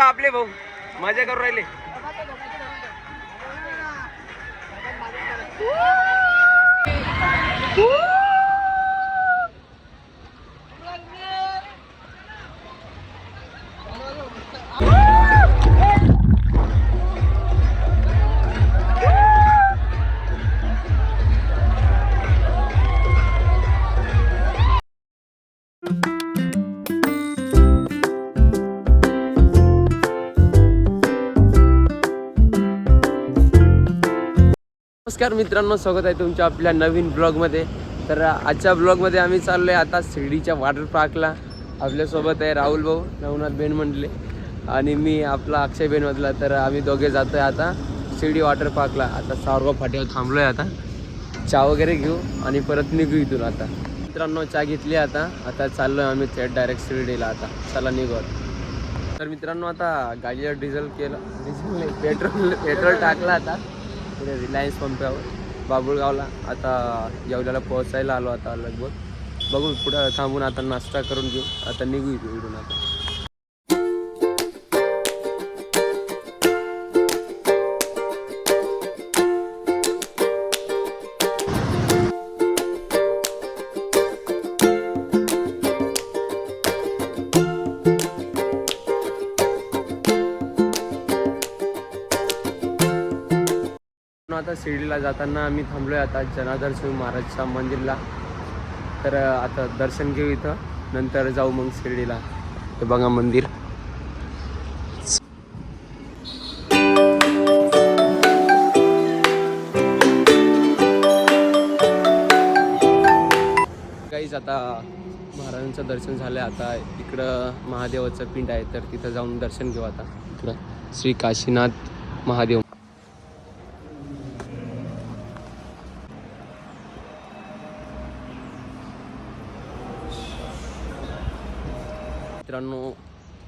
बघा आपले भाऊ मजा करू राहिले. नमस्कार मित्रांनो, स्वागत आहे तुमच्या आपल्या नवीन ब्लॉगमध्ये. तर आजच्या ब्लॉगमध्ये आम्ही चाललो आहे आता शिर्डीच्या वॉटर पार्कला. आपल्यासोबत आहे राहुल भाऊ, नवनाथ बेन म्हटले आणि मी आपला अक्षय बेनमधला. तर आम्ही दोघे जातो आहे आता शिर्डी वॉटर पार्कला. आता सावरगाव फाट्यावर थांबलो आहे. आता चहा वगैरे घेऊ आणि परत निघू इथून. आता मित्रांनो चहा घेतली. आता चाललो आहे आम्ही थेट डायरेक्ट शिर्डीला. आता चला निघू. तर मित्रांनो आता गाडीला डिझेल पेट्रोल टाकला. आता पुढे रिलायन्स पंपावर बाबुळगावला आता येवल्याला पोहोचायला आलो. आता लगभग बघू पुढं थांबून आता नाश्ता करून घेऊ. आता निघू इथून. आता आता शिर्डीला जाताना आम्ही थांबलो आहे आता जनार्दन स्वामी महाराजच्या मंदिरला. तर आता दर्शन घेऊ इथं, नंतर जाऊ मग शिर्डीला. हे बघा मंदिर. काहीच आता महाराजांचं दर्शन झालं. आता इकडं महादेवाचं पिंड आहे, तर तिथं जाऊन दर्शन घेऊ. आता इकडं श्री काशीनाथ महादेव. मित्रांनो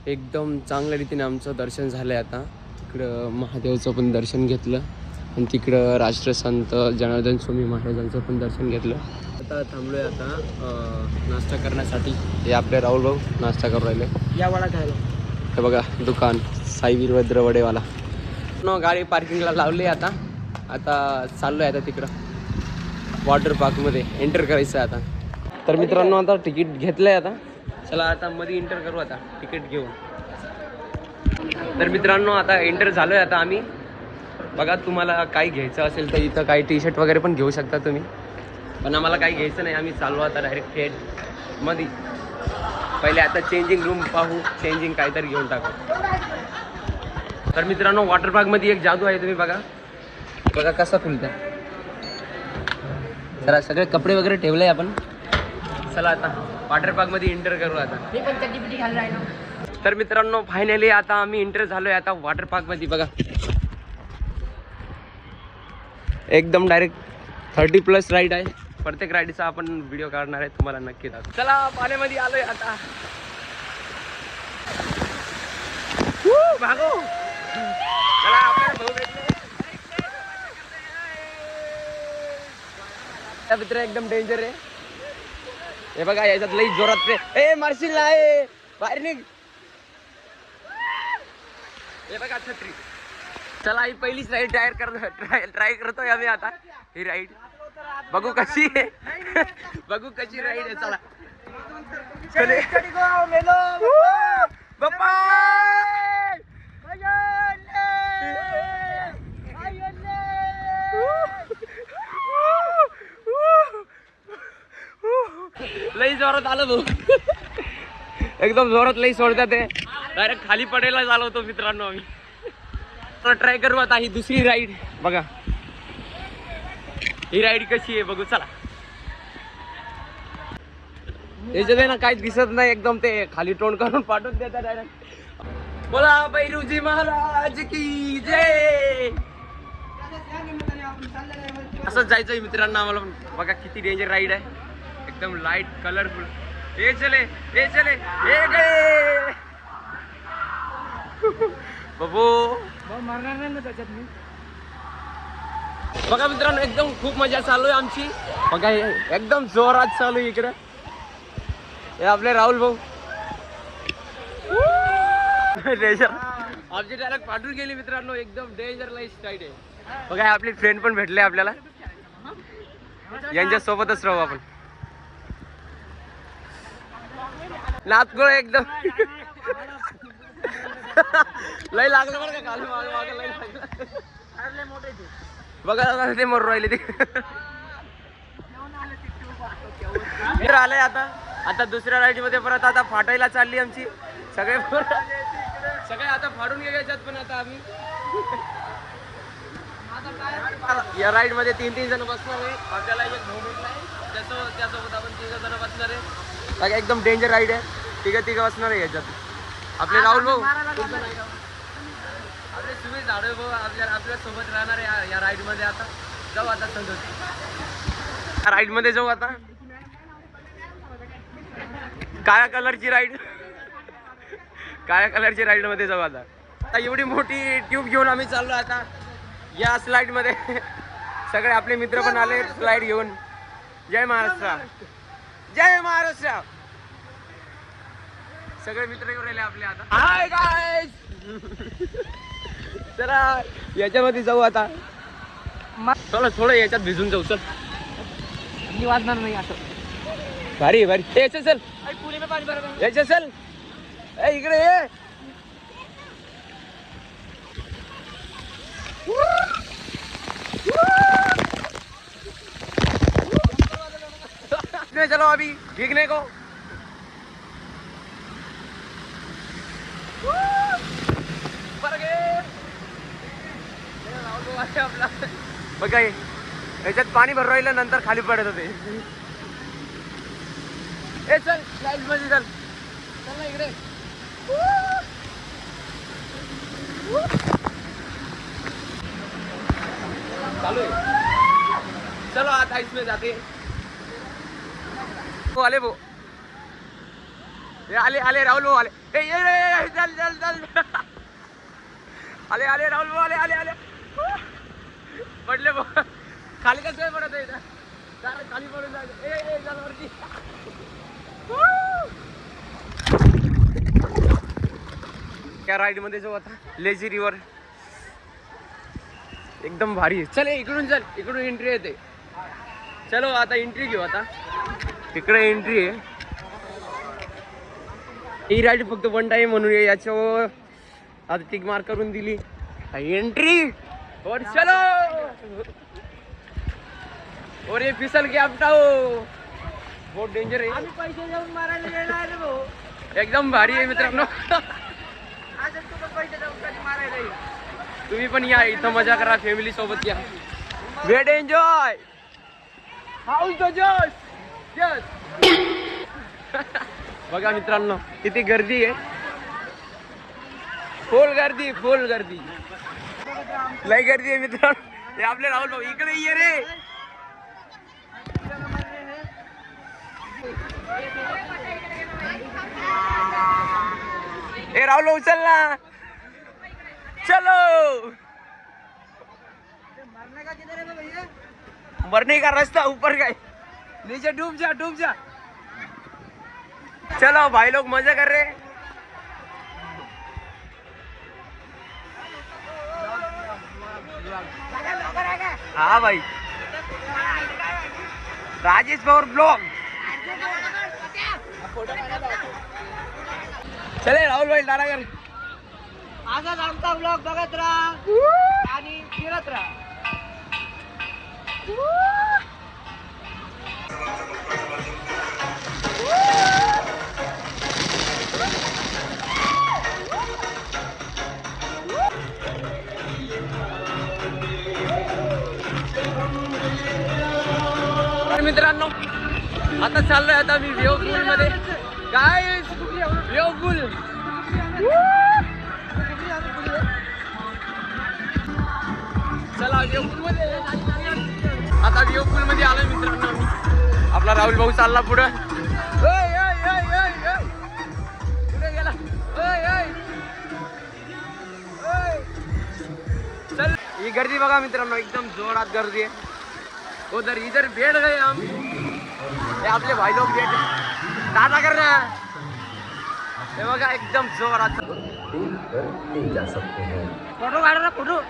एकदम चांगल्या रीतीने आमचं दर्शन झालं आहे. आता तिकडं महादेवाचं पण दर्शन घेतलं आणि तिकडं राष्ट्रसंत जनार्दन स्वामी महाराजांचं पण दर्शन घेतलं. आता थांबलो आहे आता नाश्ता करण्यासाठी. हे आपले राहुल भाऊ नाश्ता करू राहिले. या वडा खायला. हे बघा दुकान साई वीरभद्र वडेवाला. गाडी पार्किंगला लावली. आता चाललो आहे आता तिकडं वॉटर पार्कमध्ये एंटर करायचं आहे आता. तर मित्रांनो आता तिकीट घेतलं आहे. आता चला आता मध्ये एंटर करू आता तिकीट घेऊन. तर मित्रांनो आता एंटर झालो आहे आता आम्ही. बघा तुम्हाला काही घ्यायचं असेल तर इथं काही टी शर्ट वगैरे पण घेऊ शकता तुम्ही, पण आम्हाला काही घ्यायचं नाही. आम्ही चाललो आता डायरेक्ट थेट मध्ये. पहिले आता चेंजिंग रूम पाहू, चेंजिंग काहीतरी घेऊन टाकू. तर मित्रांनो वॉटर पार्कमध्ये एक जादू आहे, तुम्ही बघा कसा खुलतं. जरा सगळे कपडे वगैरे ठेवले आपण. चला आता वॉटर पार्कमध्ये एंटर करू. आता तर मित्रांनो फायनली आता आम्ही एंटर झालोय आता वॉटर पार्कमध्ये. बघा एकदम डायरेक्ट 30+ राईड आहे. प्रत्येक राईडचा आपण व्हिडिओ काढणार आहे, तुम्हाला नक्की दाखवू. चला पाण्यामध्ये आलोय आता. भागो. चला आपल्याला भाऊ भेटले. मित्र एकदम डेंजर आहे. हे बघा याच्यात लई जोरात ए मारशील आहे बाहेर निघ. हे बघा छत्री. चला ही पहिलीच राईड ट्राय करतोय आम्ही आता. ही राईड बघू कशी आहे. बघू कशी राईड आहे. चला बाप्पा. लई जोरात आलं भाऊ. एकदम जोरात लई सोडतात ते. डायरेक्ट खाली पडायला झालो होतो मित्रांनो आम्ही. ट्राय करू आता ही दुसरी राईड. बघा ही राईड कशी आहे बघू. चला त्याच्यात ना काही दिसत नाही, एकदम ते खाली तोंड करून पाठवून देतात डायरेक्ट. बोला बैरूजी महाराज की जय. असंच जायचंय मित्रांनो आम्हाला. बघा किती डेंजर राईड आहे, एकदम लाईट कलरफुल. ए चले ए गए बाबू. मारणार नाही ना त्याच्यात मी. बघा मित्रांनो एकदम खूप मजा चालू आहे आमची. बघा एकदम जोरात चालू आहे इकडे. हे आपले राहुल भाऊ. आमची डायरेक्ट पाठवून गेली मित्रांनो, एकदम डेंजर लाईफ राईड आहे. बघा आपली फ्रेंड पण भेटले आपल्याला, यांच्या सोबतच राहू आपण. नातगोळ एकदम लय लागलं बरं का, खाली मागे लय लागलं. बघा ते मरू राहिले ते. मित्र आलंय आता दुसऱ्या राईड मध्ये परत आता फाटायला चालली आमची. सगळे आता फाडून घ्यायच्यात, पण आता आम्ही या राईड मध्ये 3 जण बसणार आहे. आपल्याला एक भाऊ भेटलाय, त्यासोबत आपण 3 जण बसणार आहे. एकदम डेंजर राईड आहे, तिघं बसणार आहे याच्यात. आपले राहुल भाऊ, आपले सुमित झाडे भाऊ आपल्या सोबत राहणार आहे या राईड मध्ये. आता जाऊ आता संतोष राईड मध्ये जाऊ. आता काळ्या कलरची राईड मध्ये जाऊ. आता एवढी मोठी ट्यूब घेऊन आम्ही चाललो आता या स्लाइड मध्ये. सगळे आपले मित्र पण आले स्लाइड घेऊन. जय महाराष्ट्र, जय महाराष्ट्र. सगळे मित्र येऊन राहिले आपले आता. हाय गाइस, चला याच्यामध्ये जाऊ आता. चला थोडं याच्यात भिजून जाऊ. चल, मी वाजणार नाही असं. भारी भारी. याच्या चल, याच्या चल, इकडे ये. चलो अभी भीगने को. बघा याच्यात पाणी भर राहिलं, नंतर खाली पडत होते. ए चल स्लाइड मध्ये चल, चल ना इकडे. चालू है, चलो आता इसमें जाते. वो आले, वो आले राहुल भाऊ आले. ये चल चल चल. आले राहुल भाऊ आले. पडले भाऊ खाली. कसं पडत आहे खाली पडून जायचं. वरती त्या राईड मध्ये जाऊ आता. लेझी रिव्हर एकदम भारी आहे. चल इकडून चल, इकडून एंट्री येते. चलो आता एंट्री घेऊ. आता तिकडे एंट्री आहे. ही राईड फक्त 1 टाइम म्हणून याच्यावर आता टिक मार्क करून दिली. एंट्री और चलो. और ये फिसल के आपटाओ, बहुत डेंजर आहे. आम्ही पैसे देऊन मारायला येणार रे भाऊ. एकदम भारी आहे मित्रांनो. आज तू पैसे देऊन कधी मारायला येईल. तुम्ही पण या इथं, मजा करा फॅमिली सोबत या. Wait enjoy. House the just. बघा मित्रांनो किती गर्दी आहे. फुल गर्दी लय गर्दी आहे मित्रांनो. हे आपले राहुल भाऊ इकडे ये रे. ए राहुल भाऊ चल ना, चलो. मरने का रास्ता ऊपर का, नीचे डूब जा. चलो भाई लोग मजा कर रहे. हाँ भाई, राजेश पवार ब्लॉग. चले राहुल भाई टाटा कर. असाच आमचा ब्लॉग बघत राहा आणि फिरत राहा. मित्रांनो आता चाललोय आता मी वेव पूल मध्ये. काय वेव पूल. चला वेव पूल मध्ये. आता वेव पूल मध्ये आलोय मित्रांनो आम्ही. आपला राहुल भाऊ चालला पुढं. पुढे गेला. चल ही गर्दी बघा मित्रांनो, एकदम जोरात गर्दी आहे. उधर इधर बैठ गए हम. ये आपले भाई लोग बैठ टाटा कर रहे हैं. हे बघा एकदम जोरात. कर ले जा सकते हैं। फोटो काढ ना फोटो.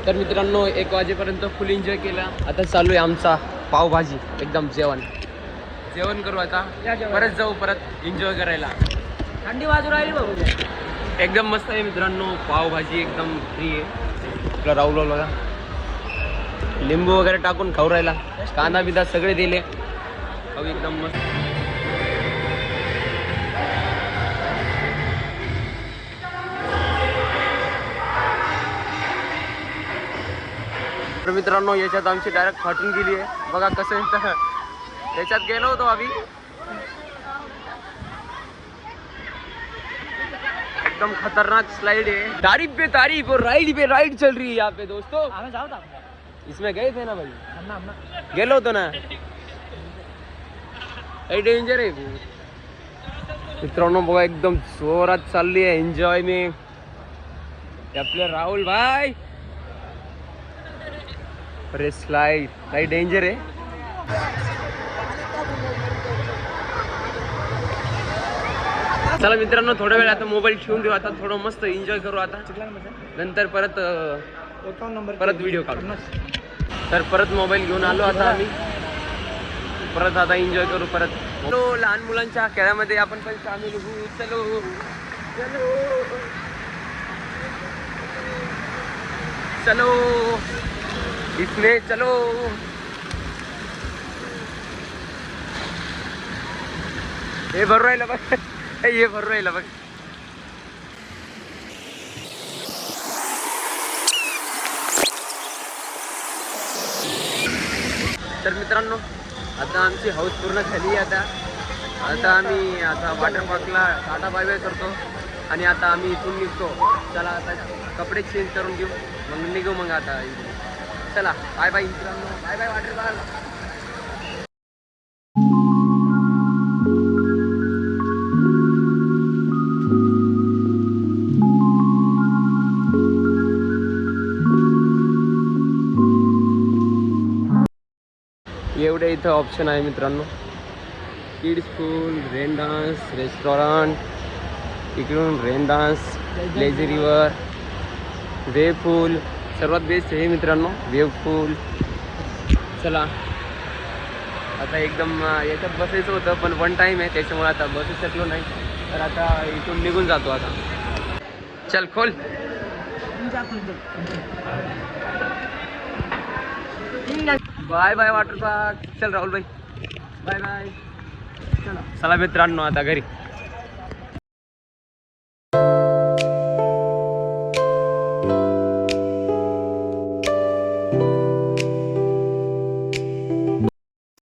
तर मित्रांनो 1 वाजेपर्यंत फुल एन्जॉय केला. आता चालू आहे आमचा पावभाजी एकदम जेवण करू आता. परत जाऊ परत एन्जॉय करायला. थंडी वाजू राहिली बघू. एकदम मस्त आहे मित्रांनो पावभाजी एकदम फ्री आहे. आपला राहुल बघा लिंबू वगैरे टाकून खाऊ राहिला. कांदा बिदा सगळे दिले खाऊ एकदम मस्त. तर मित्रांनो याच्यात आमची डायरेक्ट फाटून गेली आहे बघा कसं आहे. याच्यात गेलो होतो आम्ही एकदम खतरनाक स्लाइड है. तारीफ पे तारीफ और राइड चल रही है यहाँ पे दोस्तों. इसमें गए थे ना भाई. गेलो होतो ना. डेंजर आहे मित्रांनो बघा एकदम जोरात चालली आहे एन्जॉय में आपले राहुल भाई. अरे स्लाइड डेंजर आहे. चला मित्रांनो थोडा वेळ आता मोबाईल ठेवून देऊ. आता थोडं मस्त एन्जॉय करू. आता नंतर परत व्हिडिओ काढू. तर परत मोबाईल घेऊन आलो आता आम्ही. परत आता एन्जॉय करू. परत लहान मुलांच्या खेळामध्ये आपण पण सामील होऊ. चलो चलो इसमें चलो. हे भरू राहिलं बघ. हे भरू राहिलं बघ. तर मित्रांनो आता आमची हाऊस पूर्ण झाली. आता आम्ही आता वॉटर पार्कला टाटा बाय बाय करतो आणि आता आम्ही इथून निघतो. चला आता कपडे चेंज करून घेऊ मग निघू. मग आता चला बाय बाय मित्रांनो. Bye bye water park. एवढे इथं ऑप्शन आहे मित्रांनो. Kids pool, rain dance, restaurant, इकडून rain dance, lazy river, wave pool. सर्वात बेस्ट आहे मित्रांनो वेव पूल. चला आता एकदम याच्यात बसायचं होतं पण 1 टाईम आहे त्याच्यामुळे आता बसू शकलो नाही. तर आता इथून निघून जातो आता. चल खोल. Bye bye water park. चल राहुल भाई बाय बाय. चला मित्रांनो आता घरी.